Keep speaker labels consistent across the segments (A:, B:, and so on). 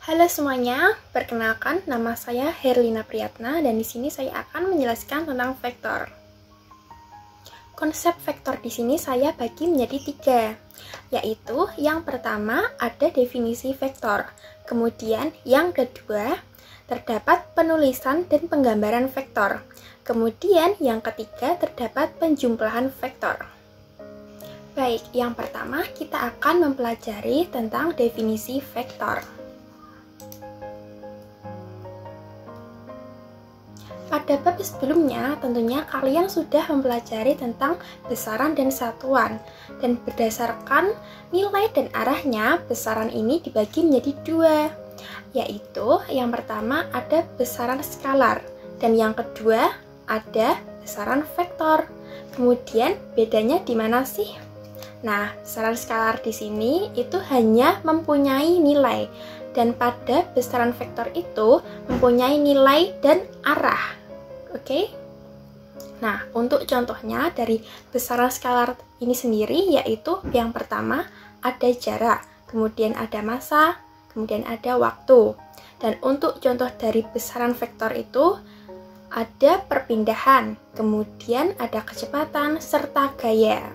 A: Halo semuanya, perkenalkan nama saya Herlina Priyatna dan di sini saya akan menjelaskan tentang vektor. Konsep vektor di sini saya bagi menjadi 3, yaitu yang pertama ada definisi vektor, kemudian yang kedua terdapat penulisan dan penggambaran vektor, kemudian yang ketiga terdapat penjumlahan vektor. Baik, yang pertama kita akan mempelajari tentang definisi vektor. Pada bab sebelumnya, tentunya kalian sudah mempelajari tentang besaran dan satuan. Dan berdasarkan nilai dan arahnya, besaran ini dibagi menjadi 2. Yaitu, yang pertama ada besaran skalar, dan yang kedua ada besaran vektor. Kemudian, bedanya di mana sih? Nah, besaran skalar di sini itu hanya mempunyai nilai, dan pada besaran vektor itu mempunyai nilai dan arah. Oke. Nah, untuk contohnya dari besaran skalar ini sendiri yaitu yang pertama ada jarak, kemudian ada massa, kemudian ada waktu. Dan untuk contoh dari besaran vektor itu ada perpindahan, kemudian ada kecepatan serta gaya.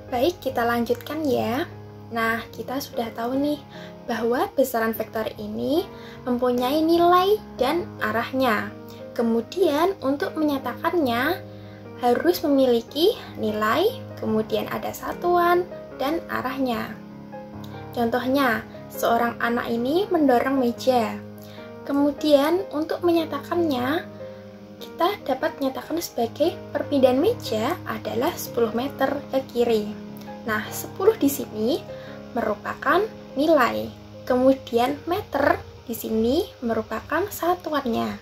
A: Baik, kita lanjutkan ya. Nah, kita sudah tahu nih bahwa besaran vektor ini mempunyai nilai dan arahnya. Kemudian untuk menyatakannya harus memiliki nilai, kemudian ada satuan dan arahnya. Contohnya, seorang anak ini mendorong meja. Kemudian untuk menyatakannya kita dapat menyatakan sebagai perpindahan meja adalah 10 meter ke kiri. Nah, 10 di sini merupakan nilai. Kemudian meter di sini merupakan satuannya.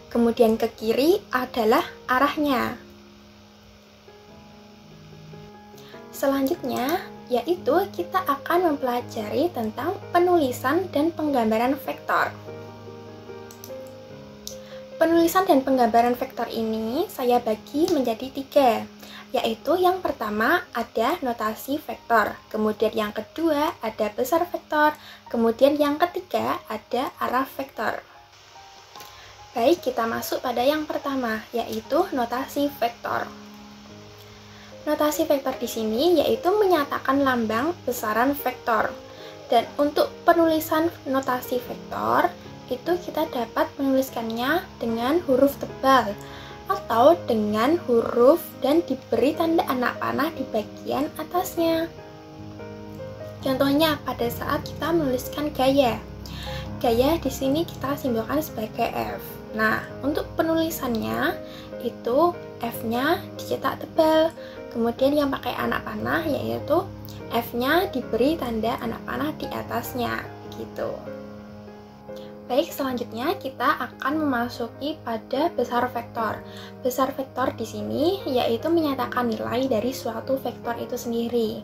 A: Kemudian ke kiri adalah arahnya. Selanjutnya, yaitu kita akan mempelajari tentang penulisan dan penggambaran vektor. Penulisan dan penggambaran vektor ini saya bagi menjadi 3. Yaitu yang pertama ada notasi vektor, kemudian yang kedua ada besar vektor, kemudian yang ketiga ada arah vektor. Baik, kita masuk pada yang pertama, yaitu notasi vektor. Notasi vektor di sini yaitu menyatakan lambang besaran vektor. Dan untuk penulisan notasi vektor itu kita dapat menuliskannya dengan huruf tebal atau dengan huruf dan diberi tanda anak panah di bagian atasnya. Contohnya pada saat kita menuliskan gaya. Gaya di sini kita simbolkan sebagai F. Nah, untuk penulisannya itu F-nya dicetak tebal. Kemudian yang pakai anak panah yaitu F-nya diberi tanda anak panah di atasnya gitu. Baik, selanjutnya kita akan memasuki pada besar vektor. Besar vektor di sini yaitu menyatakan nilai dari suatu vektor itu sendiri.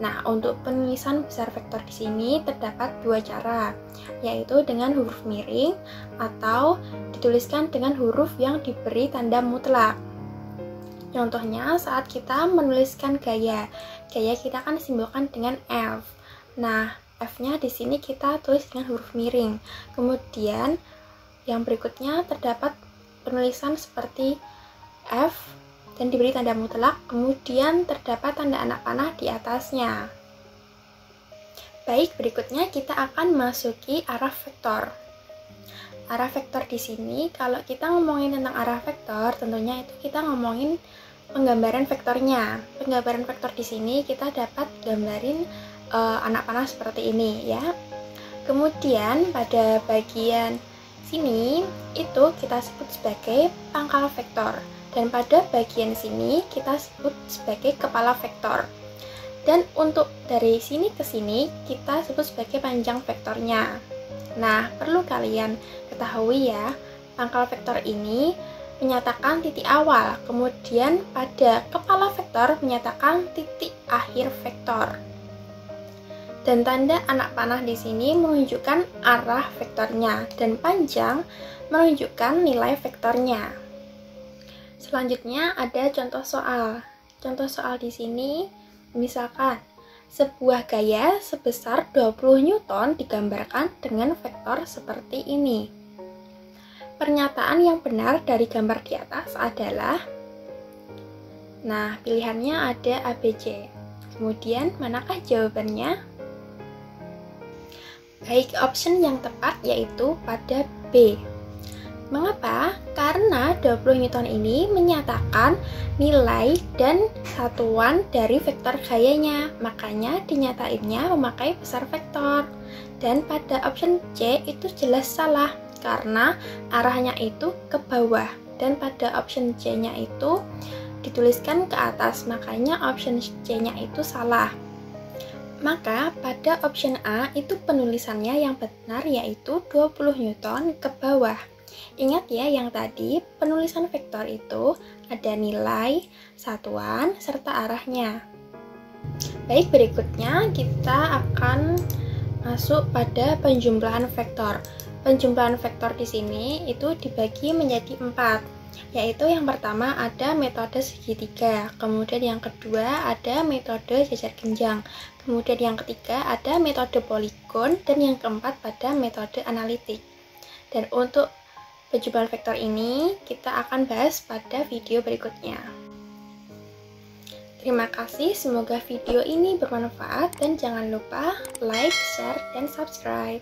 A: Nah, untuk penulisan besar vektor di sini terdapat 2 cara, yaitu dengan huruf miring atau dituliskan dengan huruf yang diberi tanda mutlak. Contohnya saat kita menuliskan gaya. Gaya kita kan disimbolkan dengan F. Nah, F-nya di sini kita tulis dengan huruf miring. Kemudian yang berikutnya terdapat penulisan seperti F dan diberi tanda mutlak, kemudian terdapat tanda anak panah di atasnya. Baik, berikutnya kita akan masuki arah vektor. Arah vektor di sini kalau kita ngomongin tentang arah vektor, tentunya itu kita ngomongin penggambaran vektornya. Penggambaran vektor di sini kita dapat gambarin anak panah seperti ini ya. Kemudian pada bagian sini itu kita sebut sebagai pangkal vektor, dan pada bagian sini kita sebut sebagai kepala vektor. Dan untuk dari sini ke sini kita sebut sebagai panjang vektornya. Nah, perlu kalian ketahui ya, pangkal vektor ini menyatakan titik awal, kemudian pada kepala vektor menyatakan titik akhir vektor. Dan tanda anak panah di sini menunjukkan arah vektornya dan panjang menunjukkan nilai vektornya. Selanjutnya ada contoh soal. Contoh soal di sini misalkan Sebuah gaya sebesar 20 Newton digambarkan dengan vektor seperti ini. Pernyataan yang benar dari gambar di atas adalah, nah pilihannya ada A, B, C. Kemudian manakah jawabannya? Baik, option yang tepat yaitu pada B. Mengapa? Karena 20 Newton ini menyatakan nilai dan satuan dari vektor gayanya, makanya dinyatainnya memakai besar vektor. Dan pada option C itu jelas salah, karena arahnya itu ke bawah, dan pada option C-nya itu dituliskan ke atas, makanya option C-nya itu salah. Maka pada option A itu penulisannya yang benar yaitu 20 Newton ke bawah. Ingat ya yang tadi, penulisan vektor itu ada nilai, satuan, serta arahnya. Baik, berikutnya kita akan masuk pada penjumlahan vektor. Penjumlahan vektor di sini itu dibagi menjadi 4, yaitu yang pertama ada metode segitiga, kemudian yang kedua ada metode jajar genjang, kemudian yang ketiga ada metode poligon, dan yang keempat pada metode analitik. Dan untuk penjumlahan vektor ini kita akan bahas pada video berikutnya. Terima kasih, semoga video ini bermanfaat dan jangan lupa like, share, dan subscribe.